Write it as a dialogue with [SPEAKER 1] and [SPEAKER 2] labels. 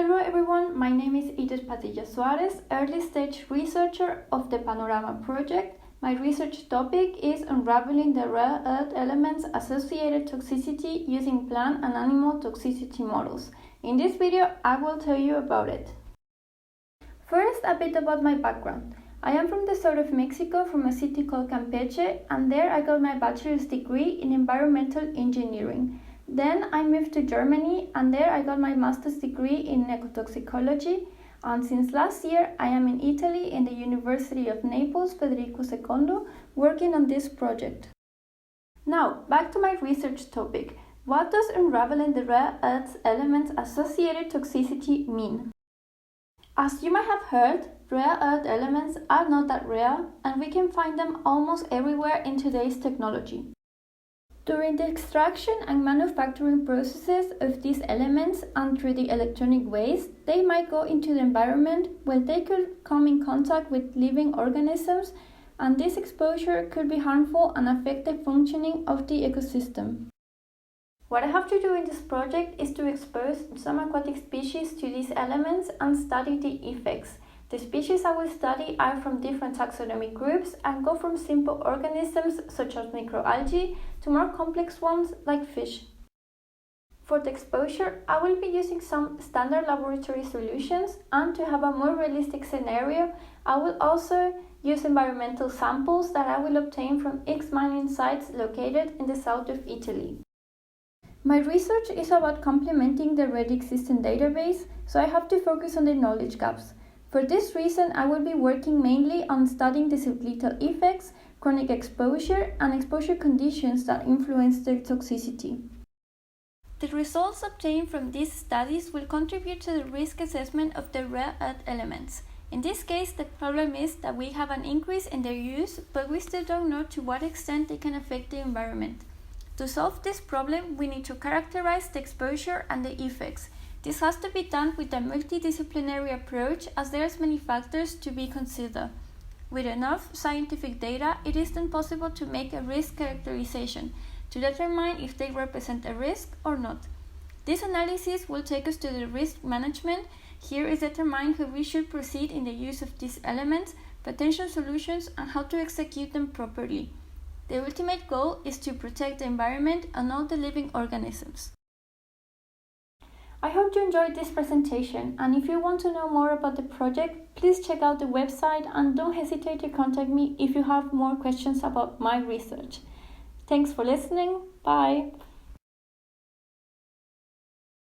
[SPEAKER 1] Hello everyone, my name is Edith Padilla Suarez, early stage researcher of the Panorama project. My research topic is unraveling the rare earth elements associated toxicity using plant and animal toxicity models. In this video, I will tell you about it. First, a bit about my background. I am from the south of Mexico, from a city called Campeche, and there I got my bachelor's degree in environmental engineering. Then I moved to Germany, and there I got my master's degree in Ecotoxicology, and since last year I am in Italy in the University of Naples, Federico II, working on this project. Now, back to my research topic. What does unraveling the rare earth elements associated toxicity mean? As you might have heard, rare earth elements are not that rare, and we can find them almost everywhere in today's technology. During the extraction and manufacturing processes of these elements and through the electronic waste, they might go into the environment where they could come in contact with living organisms, and this exposure could be harmful and affect the functioning of the ecosystem. What I have to do in this project is to expose some aquatic species to these elements and study the effects. The species I will study are from different taxonomic groups and go from simple organisms such as microalgae to more complex ones like fish. For the exposure, I will be using some standard laboratory solutions, and to have a more realistic scenario, I will also use environmental samples that I will obtain from X mining sites located in the south of Italy. My research is about complementing the already existing database, so I have to focus on the knowledge gaps. For this reason, I will be working mainly on studying the sublethal effects, chronic exposure, and exposure conditions that influence their toxicity. The results obtained from these studies will contribute to the risk assessment of the rare earth elements. In this case, the problem is that we have an increase in their use, but we still don't know to what extent they can affect the environment. To solve this problem, we need to characterize the exposure and the effects. This has to be done with a multidisciplinary approach, as there are many factors to be considered. With enough scientific data, it is then possible to make a risk characterization to determine if they represent a risk or not. This analysis will take us to the risk management. Here is determined how we should proceed in the use of these elements, potential solutions, and how to execute them properly. The ultimate goal is to protect the environment and all the living organisms. I hope you enjoyed this presentation, and if you want to know more about the project, please check out the website and don't hesitate to contact me if you have more questions about my research. Thanks for listening. Bye!